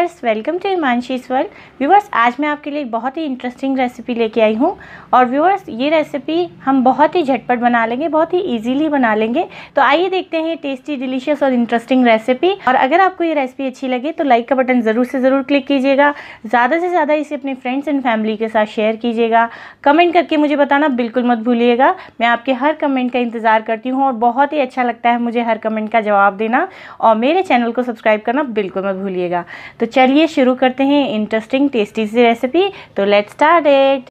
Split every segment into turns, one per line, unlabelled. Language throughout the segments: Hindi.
Viewers, welcome to Himanshi's world. Viewers, आज मैं आपके लिए एक बहुत ही इंटरेस्टिंग रेसिपी लेके आई हूँ। और व्यूअर्स, ये रेसिपी हम बहुत ही झटपट बना लेंगे, बहुत ही इजीली बना लेंगे। तो आइए देखते हैं टेस्टी, डिलीशियस और इंटरेस्टिंग रेसिपी। और अगर आपको ये रेसिपी अच्छी लगे तो लाइक का बटन ज़रूर से ज़रूर क्लिक कीजिएगा। ज़्यादा से ज़्यादा इसे अपने फ्रेंड्स एंड फैमिली के साथ शेयर कीजिएगा। कमेंट करके मुझे बताना बिल्कुल मत भूलिएगा। मैं आपके हर कमेंट का इंतज़ार करती हूँ और बहुत ही अच्छा लगता है मुझे हर कमेंट का जवाब देना। और मेरे चैनल को सब्सक्राइब करना बिल्कुल मत भूलिएगा। तो चलिए शुरू करते हैं इंटरेस्टिंग टेस्टी सी रेसिपी। तो लेट्स स्टार्ट इट।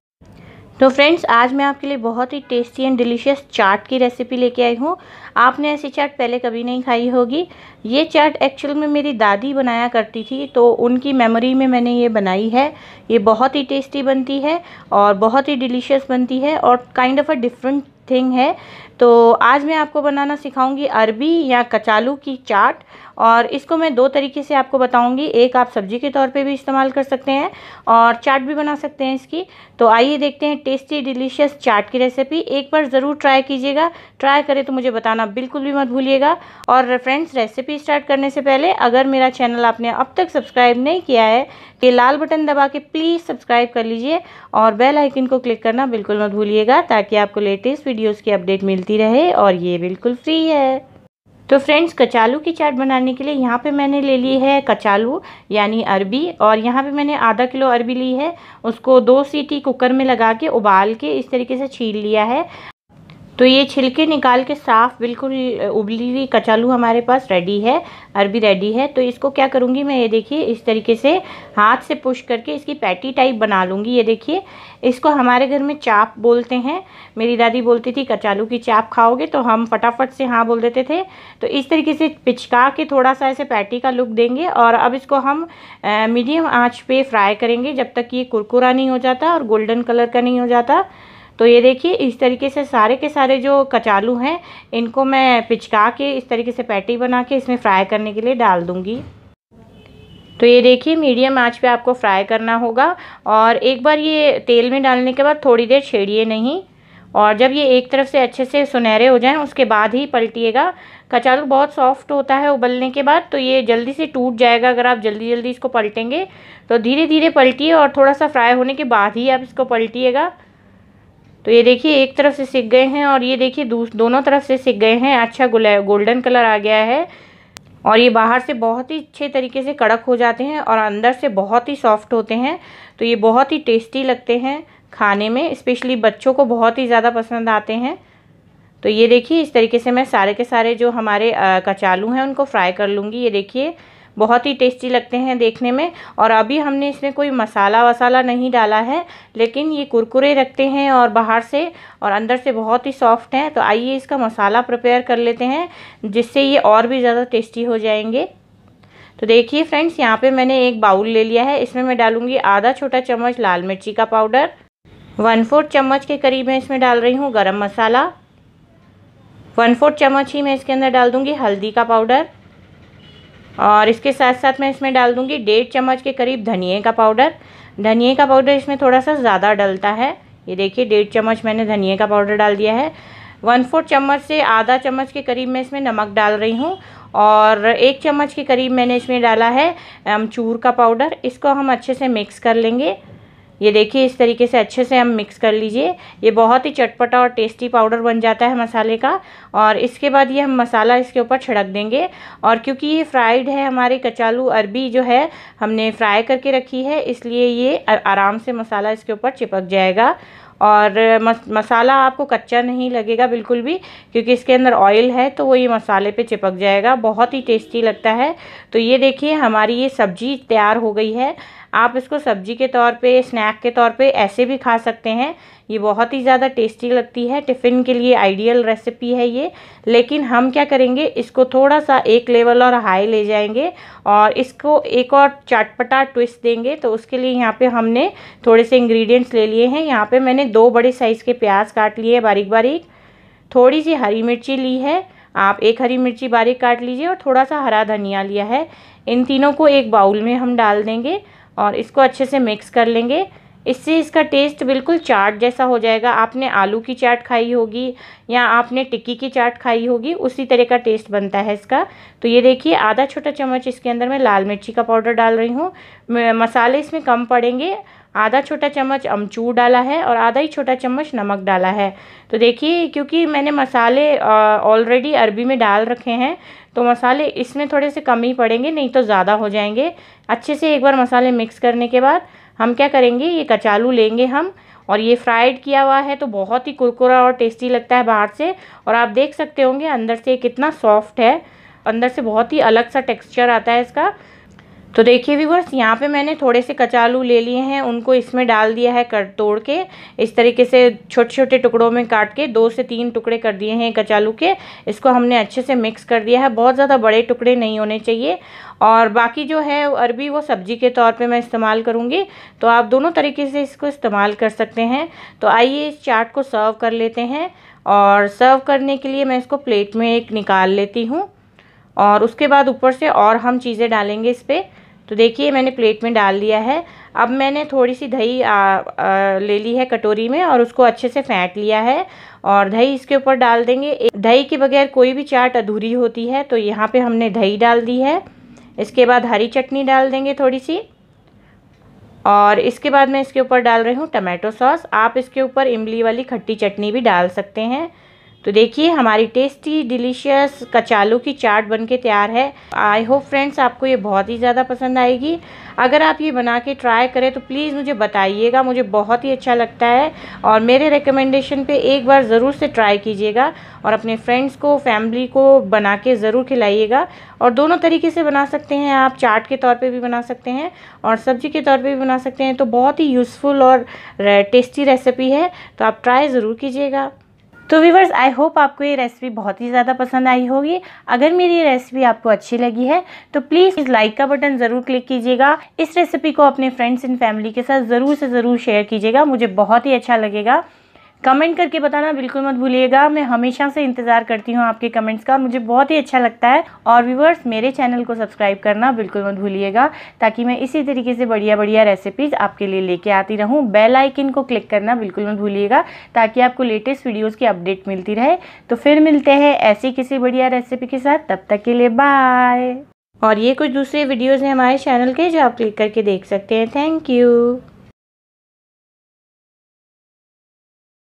तो फ्रेंड्स, आज मैं आपके लिए बहुत ही टेस्टी एंड डिलीशियस चाट की रेसिपी लेके आई हूँ। आपने ऐसी चाट पहले कभी नहीं खाई होगी। ये चाट एक्चुअल में मेरी दादी बनाया करती थी, तो उनकी मेमोरी में मैंने ये बनाई है। ये बहुत ही टेस्टी बनती है और बहुत ही डिलीशियस बनती है और kind of a different thing है। तो आज मैं आपको बनाना सिखाऊंगी अरबी या कचालू की चाट। और इसको मैं दो तरीके से आपको बताऊंगी। एक, आप सब्जी के तौर पे भी इस्तेमाल कर सकते हैं और चाट भी बना सकते हैं इसकी। तो आइए देखते हैं टेस्टी डिलीशियस चाट की रेसिपी। एक बार ज़रूर ट्राई कीजिएगा। ट्राई करें तो मुझे बताना बिल्कुल भी मत भूलिएगा। और फ्रेंड्स, रेसिपी स्टार्ट करने से पहले अगर मेरा चैनल आपने अब तक सब्सक्राइब नहीं किया है, ये लाल बटन दबा के प्लीज़ सब्सक्राइब कर लीजिए और बेल आइकन को क्लिक करना बिल्कुल मत भूलिएगा, ताकि आपको लेटेस्ट वीडियोज़ की अपडेट मिलती रहे। और ये बिल्कुल फ्री है। तो फ्रेंड्स, कचालू की चाट बनाने के लिए यहाँ पे मैंने ले ली है कचालू यानी अरबी। और यहाँ पे मैंने आधा किलो अरबी ली है। उसको 2 सीटी कुकर में लगा के उबाल के इस तरीके से छील लिया है। तो ये छिलके निकाल के साफ़ बिल्कुल उबली हुई कचालू हमारे पास रेडी है, अरबी रेडी है। तो इसको क्या करूँगी मैं, ये देखिए इस तरीके से हाथ से पुश करके इसकी पैटी टाइप बना लूँगी। ये देखिए, इसको हमारे घर में चाप बोलते हैं। मेरी दादी बोलती थी कचालू की चाप खाओगे, तो हम फटाफट से हाँ बोल देते थे। तो इस तरीके से पिचका के थोड़ा सा ऐसे पैटी का लुक देंगे। और अब इसको हम मीडियम आँच पे फ्राई करेंगे जब तक ये कुरकुरा नहीं हो जाता और गोल्डन कलर का नहीं हो जाता। तो ये देखिए, इस तरीके से सारे के सारे जो कचालू हैं इनको मैं पिचका के इस तरीके से पैटी बना के इसमें फ्राई करने के लिए डाल दूँगी। तो ये देखिए, मीडियम आंच पे आपको फ्राई करना होगा। और एक बार ये तेल में डालने के बाद थोड़ी देर छेड़िए नहीं। और जब ये एक तरफ से अच्छे से सुनहरे हो जाएं उसके बाद ही पलटिएगा। कचालू बहुत सॉफ्ट होता है उबलने के बाद, तो ये जल्दी से टूट जाएगा अगर आप जल्दी जल्दी इसको पलटेंगे। तो धीरे धीरे पलटिए और थोड़ा सा फ्राई होने के बाद ही आप इसको पलटिएगा। तो ये देखिए, एक तरफ से सिक गए हैं और ये देखिए दोनों तरफ से सिक गए हैं। अच्छा गोल्डन कलर आ गया है। और ये बाहर से बहुत ही अच्छे तरीके से कड़क हो जाते हैं और अंदर से बहुत ही सॉफ्ट होते हैं। तो ये बहुत ही टेस्टी लगते हैं खाने में, स्पेशली बच्चों को बहुत ही ज़्यादा पसंद आते हैं। तो ये देखिए, इस तरीके से मैं सारे के सारे जो हमारे कचालू हैं उनको फ्राई कर लूँगी। ये देखिए, बहुत ही टेस्टी लगते हैं देखने में। और अभी हमने इसमें कोई मसाला वसाला नहीं डाला है, लेकिन ये कुरकुरे रखते हैं और बाहर से और अंदर से बहुत ही सॉफ्ट हैं। तो आइए इसका मसाला प्रिपेयर कर लेते हैं, जिससे ये और भी ज़्यादा टेस्टी हो जाएंगे। तो देखिए फ्रेंड्स, यहाँ पे मैंने एक बाउल ले लिया है। इसमें मैं डालूँगी आधा छोटा चम्मच लाल मिर्ची का पाउडर, 1/4 चम्मच के करीब मैं इसमें डाल रही हूँ गरम मसाला, 1/4 चम्मच ही मैं इसके अंदर डाल दूँगी हल्दी का पाउडर। और इसके साथ साथ मैं इसमें डाल दूँगी 1.5 चम्मच के करीब धनिए का पाउडर। धनिए का पाउडर इसमें थोड़ा सा ज़्यादा डलता है। ये देखिए, 1.5 चम्मच मैंने धनिए का पाउडर डाल दिया है। 1/4 चम्मच से आधा चम्मच के करीब मैं इसमें नमक डाल रही हूँ। और 1 चम्मच के करीब मैंने इसमें डाला है अमचूर का पाउडर। इसको हम अच्छे से मिक्स कर लेंगे। ये देखिए, इस तरीके से अच्छे से हम मिक्स कर लीजिए। ये बहुत ही चटपटा और टेस्टी पाउडर बन जाता है मसाले का। और इसके बाद ये हम मसाला इसके ऊपर छिड़क देंगे। और क्योंकि ये फ्राइड है, हमारे कचालू अरबी जो है हमने फ्राई करके रखी है, इसलिए ये आराम से मसाला इसके ऊपर चिपक जाएगा। और मसाला आपको कच्चा नहीं लगेगा बिल्कुल भी, क्योंकि इसके अंदर ऑयल है, तो वो ये मसाले पे चिपक जाएगा। बहुत ही टेस्टी लगता है। तो ये देखिए, हमारी ये सब्जी तैयार हो गई है। आप इसको सब्जी के तौर पे, स्नैक के तौर पे ऐसे भी खा सकते हैं। ये बहुत ही ज़्यादा टेस्टी लगती है। टिफ़िन के लिए आइडियल रेसिपी है ये। लेकिन हम क्या करेंगे, इसको थोड़ा सा एक लेवल और हाई ले जाएंगे और इसको एक और चटपटा ट्विस्ट देंगे। तो उसके लिए यहाँ पे हमने थोड़े से इंग्रेडिएंट्स ले लिए हैं। यहाँ पे मैंने 2 बड़े साइज़ के प्याज काट लिए बारीक बारीक, थोड़ी सी हरी मिर्ची ली है। आप 1 हरी मिर्ची बारीक काट लीजिए और थोड़ा सा हरा धनिया लिया है। इन तीनों को एक बाउल में हम डाल देंगे और इसको अच्छे से मिक्स कर लेंगे। इससे इसका टेस्ट बिल्कुल चाट जैसा हो जाएगा। आपने आलू की चाट खाई होगी या आपने टिक्की की चाट खाई होगी, उसी तरह का टेस्ट बनता है इसका। तो ये देखिए आधा छोटा चम्मच इसके अंदर मैं लाल मिर्ची का पाउडर डाल रही हूँ। मसाले इसमें कम पड़ेंगे। आधा छोटा चम्मच अमचूर डाला है और आधा ही छोटा चम्मच नमक डाला है। तो देखिए क्योंकि मैंने मसाले ऑलरेडी अरबी में डाल रखे हैं, तो मसाले इसमें थोड़े से कम ही पड़ेंगे, नहीं तो ज़्यादा हो जाएंगे। अच्छे से एक बार मसाले मिक्स करने के बाद हम क्या करेंगे, ये कचालू लेंगे हम, और ये फ्राइड किया हुआ है तो बहुत ही कुरकुरा और टेस्टी लगता है बाहर से। और आप देख सकते होंगे अंदर से कितना सॉफ्ट है, अंदर से बहुत ही अलग सा टेक्सचर आता है इसका। तो देखिए व्यूअर्स, यहाँ पे मैंने थोड़े से कचालू ले लिए हैं, उनको इसमें डाल दिया है तोड़ के। इस तरीके से छोटे छोटे टुकड़ों में काट के 2 से 3 टुकड़े कर दिए हैं कचालू के। इसको हमने अच्छे से मिक्स कर दिया है, बहुत ज़्यादा बड़े टुकड़े नहीं होने चाहिए। और बाकी जो है अरबी वो सब्जी के तौर पे मैं इस्तेमाल करूँगी, तो आप दोनों तरीके से इसको इस्तेमाल कर सकते हैं। तो आइए इस चाट को सर्व कर लेते हैं। और सर्व करने के लिए मैं इसको प्लेट में एक निकाल लेती हूँ, और उसके बाद ऊपर से और हम चीज़ें डालेंगे इस पर। तो देखिए मैंने प्लेट में डाल लिया है। अब मैंने थोड़ी सी दही ले ली है कटोरी में, और उसको अच्छे से फेंट लिया है, और दही इसके ऊपर डाल देंगे। दही के बगैर कोई भी चाट अधूरी होती है, तो यहाँ पे हमने दही डाल दी है। इसके बाद हरी चटनी डाल देंगे थोड़ी सी, और इसके बाद मैं इसके ऊपर डाल रही हूँ टमाटो सॉस। आप इसके ऊपर इमली वाली खट्टी चटनी भी डाल सकते हैं। तो देखिए हमारी टेस्टी डिलीशियस कचालू की चाट बनके तैयार है। आई होप फ्रेंड्स आपको ये बहुत ही ज़्यादा पसंद आएगी। अगर आप ये बना के ट्राई करें तो प्लीज़ मुझे बताइएगा, मुझे बहुत ही अच्छा लगता है। और मेरे रिकमेंडेशन पे एक बार ज़रूर से ट्राई कीजिएगा, और अपने फ्रेंड्स को, फैमिली को बना के ज़रूर खिलाइएगा। और दोनों तरीके से बना सकते हैं आप, चाट के तौर पे भी बना सकते हैं और सब्जी के तौर पे भी बना सकते हैं। तो बहुत ही यूज़फुल और टेस्टी रेसिपी है, तो आप ट्राई ज़रूर कीजिएगा। तो व्यूवर्स, आई होप आपको ये रेसिपी बहुत ही ज़्यादा पसंद आई होगी। अगर मेरी ये रेसिपी आपको अच्छी लगी है तो प्लीज़ इस लाइक का बटन ज़रूर क्लिक कीजिएगा। इस रेसिपी को अपने फ्रेंड्स एंड फैमिली के साथ ज़रूर से ज़रूर शेयर कीजिएगा, मुझे बहुत ही अच्छा लगेगा। कमेंट करके बताना बिल्कुल मत भूलिएगा, मैं हमेशा से इंतज़ार करती हूँ आपके कमेंट्स का, मुझे बहुत ही अच्छा लगता है। और व्यूवर्स, मेरे चैनल को सब्सक्राइब करना बिल्कुल मत भूलिएगा, ताकि मैं इसी तरीके से बढ़िया बढ़िया रेसिपीज़ आपके लिए लेके आती रहूँ। बेल आइकन को क्लिक करना बिल्कुल मत भूलिएगा, ताकि आपको लेटेस्ट वीडियोज़ की अपडेट मिलती रहे। तो फिर मिलते हैं ऐसी किसी बढ़िया रेसिपी के साथ, तब तक के लिए बाय। और ये कुछ दूसरे वीडियोज़ हैं हमारे चैनल के, जो आप क्लिक करके देख सकते हैं। Thank you.